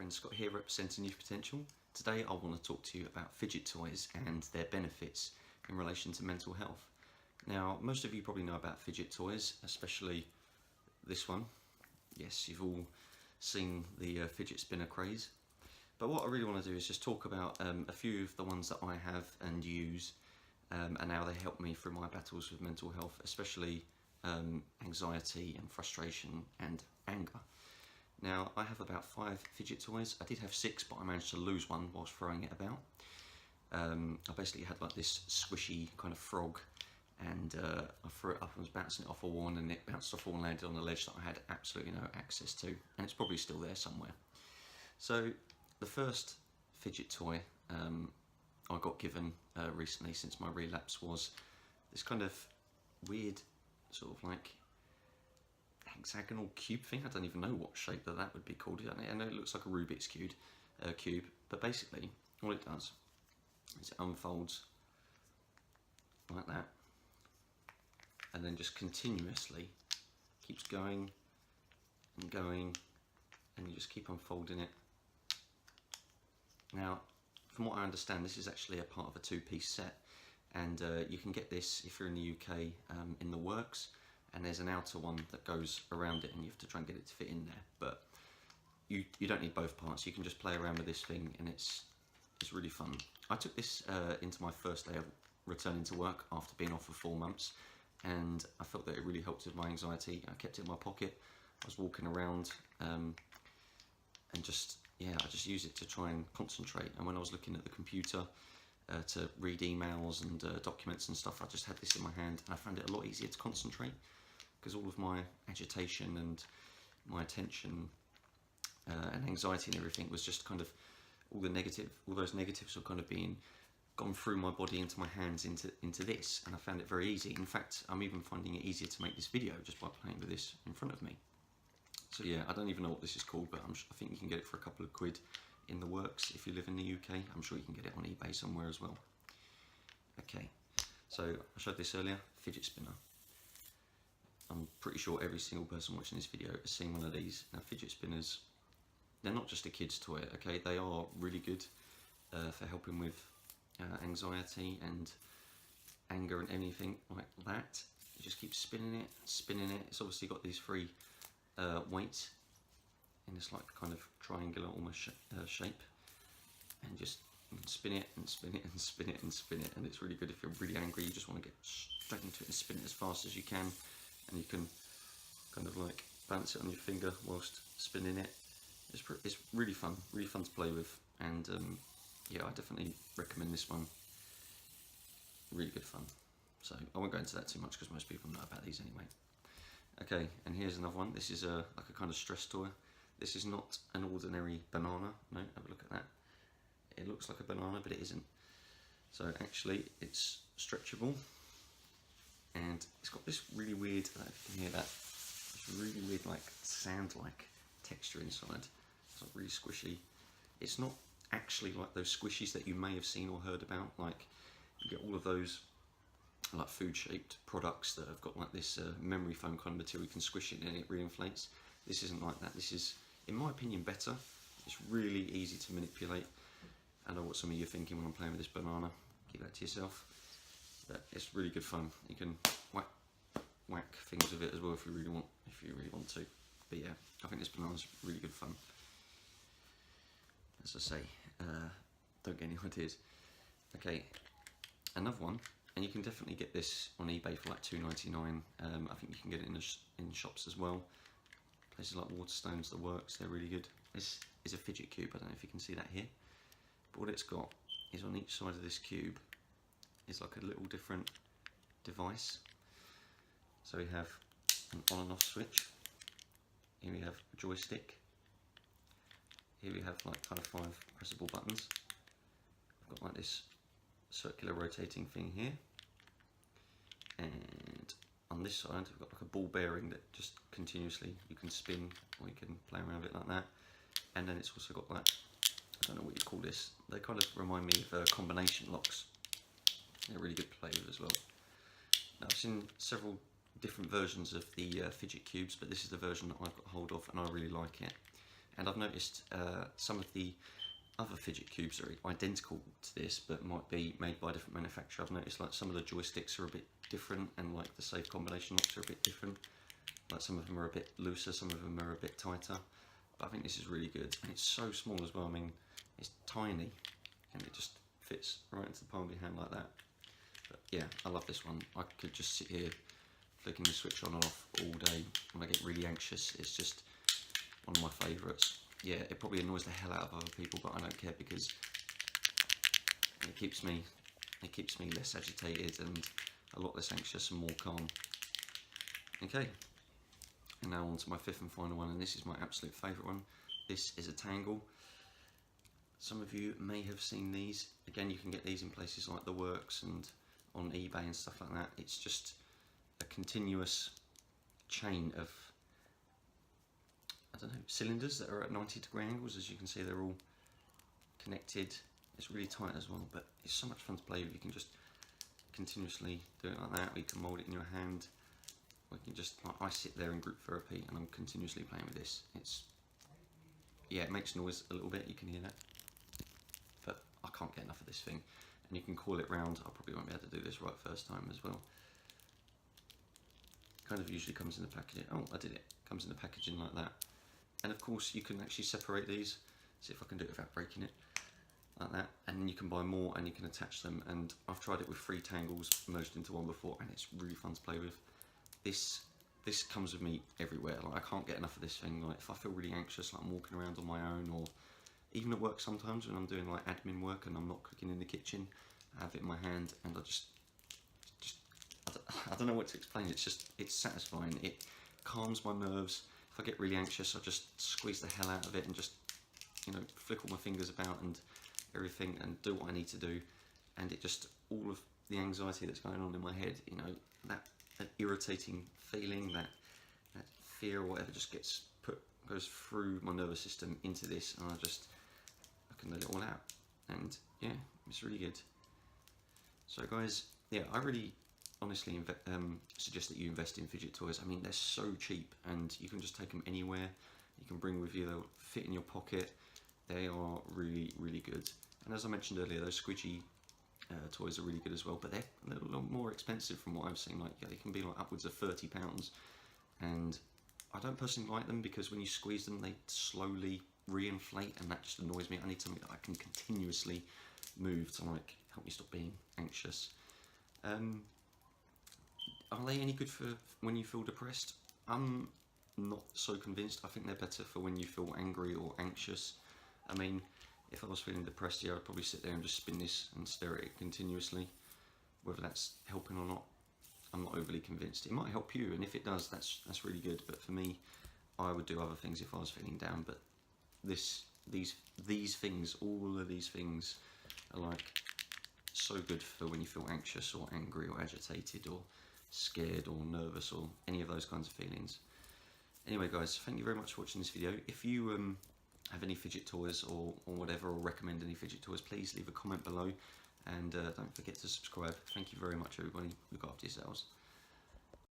friend Scott here, representing Youth Potential. Today I want to talk to you about fidget toys and their benefits in relation to mental health. Now, most of you probably know about fidget toys, especially this one. Yes, you've all seen the fidget spinner craze. But what I really want to do is just talk about a few of the ones that I have and use and how they help me through my battles with mental health, especially anxiety and frustration and anger. Now, I have about 5 fidget toys. I did have 6, but I managed to lose one whilst throwing it about. I basically had like this squishy kind of frog, and I threw it up and was bouncing it off a wall, and it bounced off a wall and landed on a ledge that I had absolutely no access to, and it's probably still there somewhere. So the first fidget toy I got given recently since my relapse was this kind of weird sort of like hexagonal cube thing. I don't even know what shape that would be called. I know it looks like a Rubik's cube, but basically all it does is it unfolds like that, and then just continuously keeps going and going, and you just keep unfolding it. Now, from what I understand, this is actually a part of a 2-piece set, and you can get this if you're in the UK in the Works, and there's an outer one that goes around it, and you have to try and get it to fit in there. But you don't need both parts. You can just play around with this thing, and it's really fun. I took this into my first day of returning to work after being off for 4 months, and I felt that it really helped with my anxiety. I kept it in my pocket. I was walking around and I just used it to try and concentrate. And when I was looking at the computer to read emails and documents and stuff, I just had this in my hand, and I found it a lot easier to concentrate, because all of my agitation and my attention and anxiety and everything was just kind of all those negatives were kind of being gone through my body into my hands into this, and I found it very easy. In fact, I'm even finding it easier to make this video just by playing with this in front of me. So yeah, I don't even know what this is called, but I think you can get it for a couple of quid in the Works if you live in the UK. I'm sure you can get it on eBay somewhere as well. Okay, so I showed this earlier, fidget spinner. I'm pretty sure every single person watching this video has seen one of these. Now, fidget spinners, they're not just a kid's toy, okay? They are really good for helping with anxiety and anger and anything like that. You just keep spinning it. It's obviously got these 3 weights in this like kind of triangular almost shape, and just spin it and spin it and spin it and spin it, and it's really good if you're really angry. You just want to get straight into it and spin it as fast as you can, and you can kind of like bounce it on your finger whilst spinning it. It's really fun to play with, and yeah, I definitely recommend this one. Really good fun. So I won't go into that too much because most people know about these anyway. Okay, and here's another one. This is like a kind of stress toy. This is not an ordinary banana. No, have a look at that. It looks like a banana, but it isn't. So actually, it's stretchable, and it's got this really weird, I don't know if you can hear that, this really weird like sand-like texture inside. It's like really squishy. It's not actually like those squishies that you may have seen or heard about. Like, you get all of those like food-shaped products that have got like this memory foam kind of material you can squish it and it reinflates. This isn't like that. This is, in my opinion, better. It's really easy to manipulate. I know what some of you are thinking when I'm playing with this banana. Keep that to yourself. But it's really good fun. You can whack things with it as well if you really want to. But yeah, I think this banana's really good fun. As I say, don't get any ideas. Okay, another one. And you can definitely get this on eBay for like $2.99. I think you can get it in shops as well. Places like Waterstones, The Works, they're really good. This is a fidget cube. I don't know if you can see that here. But what it's got is on each side of this cube is like a little different device. So we have an on and off switch. Here we have a joystick. Here we have like kind of 5 pressable buttons. I've got like this circular rotating thing here, and on this side we've got like a ball bearing that just continuously you can spin, or you can play around with it like that. And then it's also got like, I don't know what you call this, they kind of remind me of combination locks. They're really good to play with as well. Now, I've seen several different versions of the fidget cubes, but this is the version that I've got hold of, and I really like it. And I've noticed some of the other fidget cubes are identical to this, but might be made by a different manufacturer. I've noticed like some of the joysticks are a bit different, and like the safe combination locks are a bit different. Like some of them are a bit looser, some of them are a bit tighter. But I think this is really good, and it's so small as well. I mean, it's tiny, and it just fits right into the palm of your hand like that. But yeah, I love this one. I could just sit here flicking the switch on and off all day when I get really anxious. It's just one of my favourites. Yeah, it probably annoys the hell out of other people, but I don't care because it keeps me less agitated and a lot less anxious and more calm. Okay, and now on to my fifth and final one, and this is my absolute favourite one. This is a tangle. Some of you may have seen these. Again, you can get these in places like The Works and on eBay and stuff like that. It's just a continuous chain of, I don't know, cylinders that are at 90-degree angles. As you can see, they're all connected. It's really tight as well, but it's so much fun to play with. You can just continuously do it like that, or you can mould it in your hand. Or you can just, like, I sit there in group therapy and I'm continuously playing with this. It's, yeah, it makes noise a little bit, you can hear that. But I can't get enough of this thing. And you can coil it round. I probably won't be able to do this right first time as well. Kind of usually comes in the packaging. Oh, I did it. Comes in the packaging like that. And of course you can actually separate these. See if I can do it without breaking it. Like that. And then you can buy more and you can attach them. And I've tried it with 3 tangles merged into one before, and it's really fun to play with. This comes with me everywhere. Like, I can't get enough of this thing. Like, if I feel really anxious, like I'm walking around on my own, or even at work sometimes when I'm doing like admin work and I'm not cooking in the kitchen, I have it in my hand and I don't know what to explain. It's satisfying. It calms my nerves. If I get really anxious, I just squeeze the hell out of it and just, you know, flick all my fingers about and everything and do what I need to do. And it just, all of the anxiety that's going on in my head, you know, that irritating feeling, that fear or whatever, just goes through my nervous system into this, and I can let it all out. And yeah, it's really good. So guys, yeah, I really honestly suggest that you invest in fidget toys. I mean, they're so cheap and you can just take them anywhere. You can bring with you, they'll fit in your pocket. They are really, really good. And as I mentioned earlier, those squidgy toys are really good as well, but they're a little more expensive from what I've seen. Like, yeah, they can be like upwards of £30, and I don't personally like them because when you squeeze them, they slowly re-inflate, and that just annoys me. I need something that I can continuously move to, like, help me stop being anxious. Are they any good for when you feel depressed? I'm not so convinced. I think they're better for when you feel angry or anxious. I mean, if I was feeling depressed, yeah, I'd probably sit there and just spin this and stare at it continuously. Whether that's helping or not, I'm not overly convinced. It might help you, and if it does, that's really good. But for me, I would do other things if I was feeling down. But these things, all of these things, are like so good for when you feel anxious or angry or agitated or scared or nervous or any of those kinds of feelings. Anyway, guys, thank you very much for watching this video. If you have any fidget toys or whatever, or recommend any fidget toys, please leave a comment below, and don't forget to subscribe. Thank you very much, everybody. Look after yourselves.